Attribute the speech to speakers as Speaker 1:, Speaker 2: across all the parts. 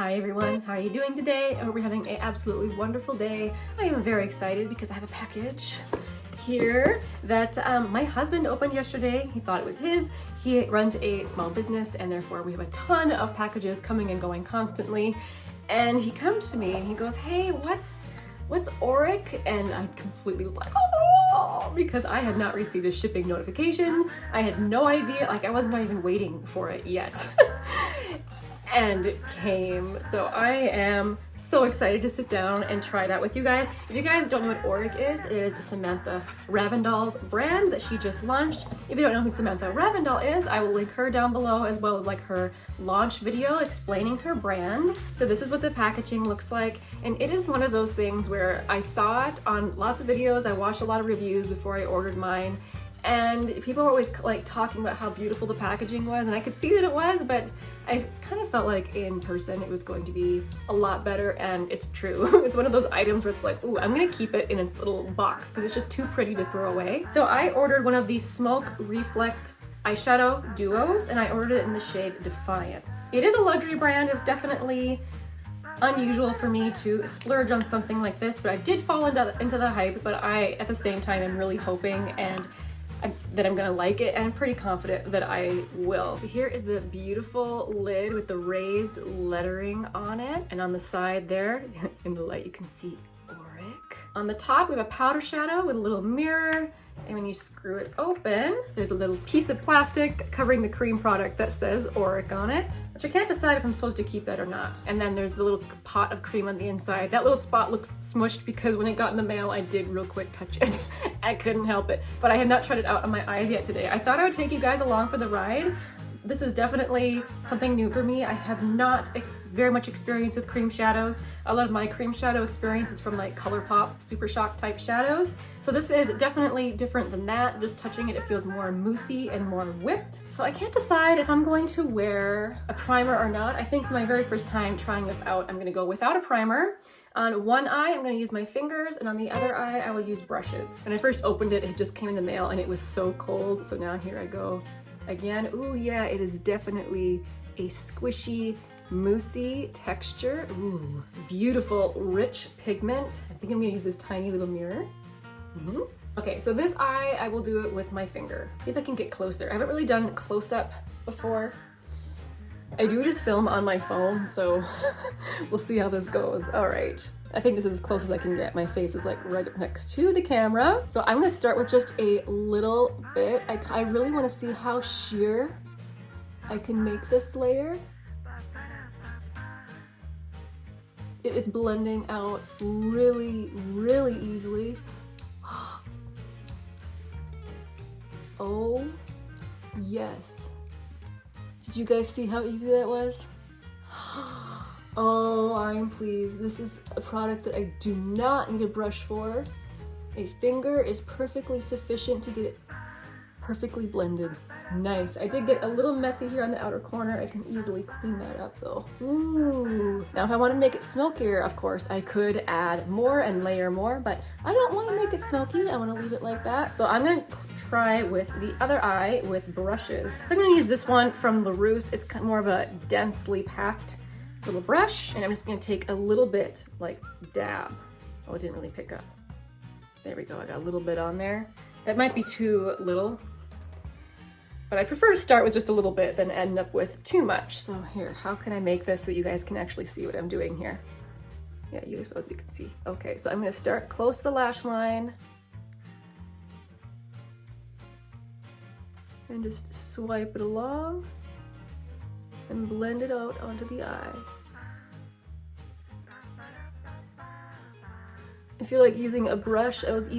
Speaker 1: Hi everyone, how are you doing today? I hope you're having an absolutely wonderful day. I am very excited because I have a package here that my husband opened yesterday. He thought it was his. He runs a small business and therefore we have a ton of packages coming and going constantly. And he comes to me and he goes, hey, what's Auric? And I completely was like, oh, because I had not received a shipping notification. I had no idea, like I was not even waiting for it yet. And it came. So I am so excited to sit down and try that with you guys. If you guys don't know what Auric is, it is Samantha Ravndahl's brand that she just launched. If you don't know who Samantha Ravndahl is, I will link her down below as well as like her launch video explaining her brand. So this is what the packaging looks like. And it is one of those things where I saw it on lots of videos. I watched a lot of reviews before I ordered mine. And people were always like talking about how beautiful the packaging was, and I could see that it was, but I kind of felt like in person it was going to be a lot better, and it's true. It's one of those items where it's like, ooh, I'm gonna keep it in its little box because it's just too pretty to throw away. So I ordered one of these Smoke Reflect eyeshadow duos, and I ordered it in the shade Defiance. It is a luxury brand. It's definitely unusual for me to splurge on something like this, but I did fall into the hype, but I, at the same time, am really hoping that I'm gonna like it, and I'm pretty confident that I will. So here is the beautiful lid with the raised lettering on it, and on the side there, in the light you can see Auric. On the top we have a powder shadow with a little mirror, and when you screw it open, there's a little piece of plastic covering the cream product that says Auric on it, which I can't decide if I'm supposed to keep that or not. And then there's the little pot of cream on the inside. That little spot looks smushed because when it got in the mail, I did real quick touch it. I couldn't help it, but I have not tried it out on my eyes yet today. I thought I would take you guys along for the ride. This is definitely something new for me. I have not very much experience with cream shadows. A lot of my cream shadow experience is from like ColourPop, Super Shock type shadows. So this is definitely different than that. Just touching it, it feels more moussey and more whipped. So I can't decide if I'm going to wear a primer or not. I think for my very first time trying this out, I'm gonna go without a primer. On one eye, I'm gonna use my fingers, and on the other eye, I will use brushes. When I first opened it, it just came in the mail and it was so cold. So now here I go again. Ooh, yeah, it is definitely a squishy, moussey texture. Ooh, beautiful, rich pigment. I think I'm gonna use this tiny little mirror. Okay, so this eye, I will do it with my finger. See if I can get closer. I haven't really done close-up before. I do just film on my phone, so we'll see how this goes. All right, I think this is as close as I can get. My face is like right up next to the camera. So I'm gonna start with just a little bit. I really wanna see how sheer I can make this layer. It is blending out really, really easily. Oh, yes. Did you guys see how easy that was? Oh, I'm pleased. This is a product that I do not need a brush for. A finger is perfectly sufficient to get it perfectly blended. Nice. I did get a little messy here on the outer corner. I can easily clean that up though. Ooh. Now if I want to make it smokier, of course, I could add more and layer more, but I don't want to make it smoky. I want to leave it like that. So I'm going to try with the other eye with brushes. So I'm going to use this one from LaRousse. It's kind of more of a densely packed little brush, and I'm just going to take a little bit, like dab. Oh, it didn't really pick up. There we go. I got a little bit on there. That might be too little, but I prefer to start with just a little bit than end up with too much. So here, how can I make this so you guys can actually see what I'm doing here? Yeah, I suppose you can see. Okay, so I'm gonna start close to the lash line and just swipe it along and blend it out onto the eye. I feel like using a brush, I was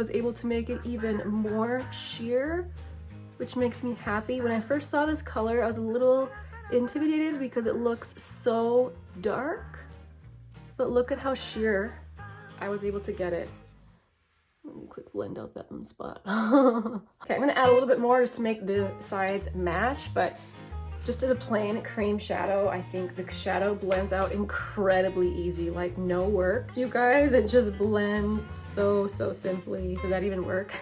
Speaker 1: able to make it even more sheer, which makes me happy. When I first saw this color, I was a little intimidated because it looks so dark, but look at how sheer I was able to get it. Let me quick blend out that one spot. Okay, I'm gonna add a little bit more just to make the sides match, but just as a plain cream shadow, I think the shadow blends out incredibly easy, like no work. You guys, it just blends so simply. Does that even work?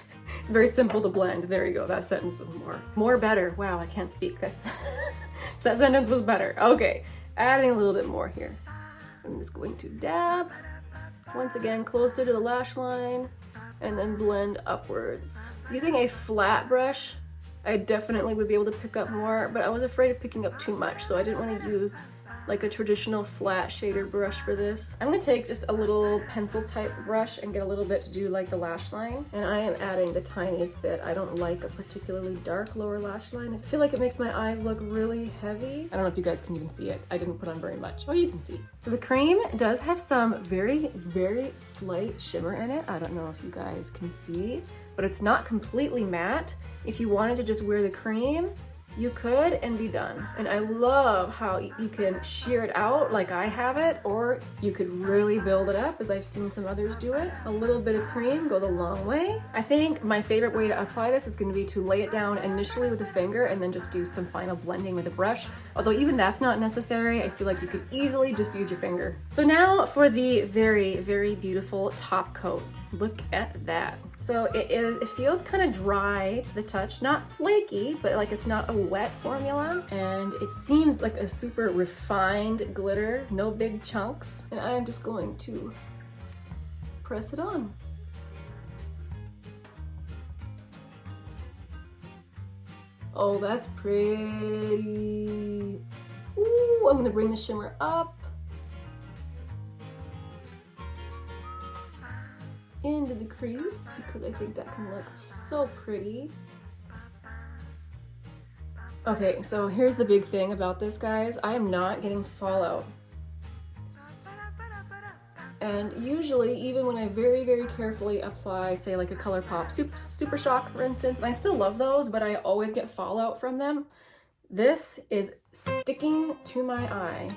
Speaker 1: It's very simple to blend. There you go, that sentence is more better. Wow, I can't speak. That sentence was better. Okay, adding a little bit more here. I'm just going to dab, once again, closer to the lash line, and then blend upwards. Using a flat brush, I definitely would be able to pick up more, but I was afraid of picking up too much, so I didn't want to use like a traditional flat shader brush for this. I'm gonna take just a little pencil type brush and get a little bit to do like the lash line. And I am adding the tiniest bit. I don't like a particularly dark lower lash line. I feel like it makes my eyes look really heavy. I don't know if you guys can even see it. I didn't put on very much. Oh, you can see. So the cream does have some very, very slight shimmer in it. I don't know if you guys can see, but it's not completely matte. If you wanted to just wear the cream, you could and be done. And I love how you can sheer it out like I have it, or you could really build it up as I've seen some others do it. A little bit of cream goes a long way. I think my favorite way to apply this is going to be to lay it down initially with a finger and then just do some final blending with a brush. Although even that's not necessary. I feel like you could easily just use your finger. So now for the very, very beautiful top coat. Look at that. So it feels kind of dry to the touch, not flaky, but like it's not a wet formula. And it seems like a super refined glitter, no big chunks. And I'm just going to press it on. Oh, that's pretty. Ooh, I'm gonna bring the shimmer up. Into the crease because I think that can look so pretty. Okay, so here's the big thing about this, guys. I am not getting fallout. And usually, even when I very, very carefully apply, say like a ColourPop Super Shock, for instance, and I still love those, but I always get fallout from them. This is sticking to my eye.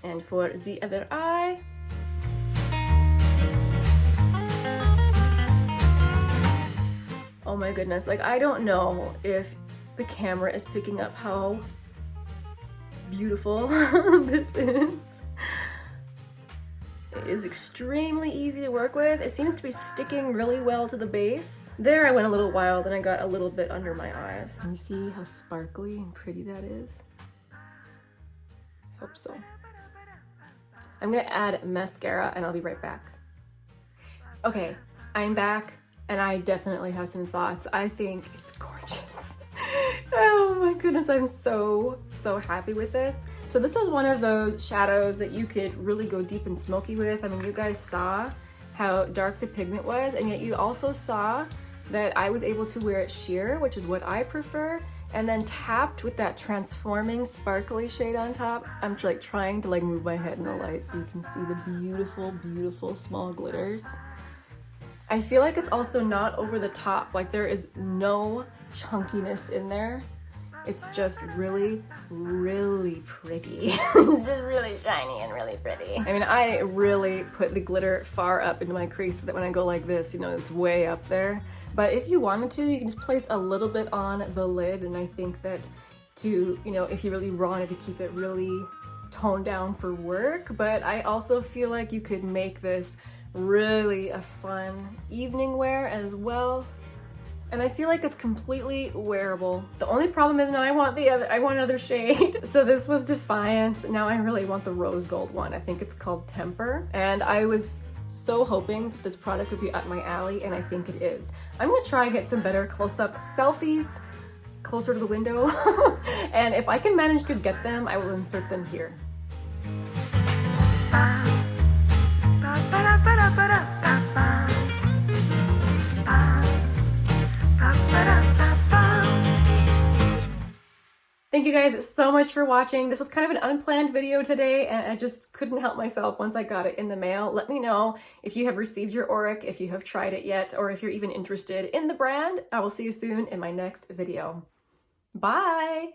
Speaker 1: And for the other eye, oh my goodness, like I don't know if the camera is picking up how beautiful this is. It is extremely easy to work with. It seems to be sticking really well to the base. There I went a little wild and I got a little bit under my eyes. Can you see how sparkly and pretty that is? I hope so. I'm gonna add mascara and I'll be right back. Okay, I'm back. And I definitely have some thoughts. I think it's gorgeous. Oh my goodness, I'm so happy with this. So this is one of those shadows that you could really go deep and smoky with. I mean, you guys saw how dark the pigment was, and yet you also saw that I was able to wear it sheer, which is what I prefer, and then tapped with that transforming sparkly shade on top. I'm like trying to like move my head in the light so you can see the beautiful, beautiful small glitters. I feel like it's also not over the top, like there is no chunkiness in there. It's just really, really pretty. It's just really shiny and really pretty. I mean, I really put the glitter far up into my crease so that when I go like this, you know, it's way up there. But if you wanted to, you can just place a little bit on the lid, and I think that to, you know, if you really wanted to keep it really toned down for work, but I also feel like you could make this really a fun evening wear as well. And I feel like it's completely wearable. The only problem is now I want another shade. So this was Defiance. Now I really want the rose gold one. I think it's called Temper. And I was so hoping that this product would be up my alley, and I think it is. I'm gonna try and get some better close-up selfies closer to the window. And if I can manage to get them, I will insert them here. Thank you guys so much for watching. This was kind of an unplanned video today, and I just couldn't help myself once I got it in the mail. Let me know if you have received your Auric, if you have tried it yet, or if you're even interested in the brand. I will see you soon in my next video. Bye!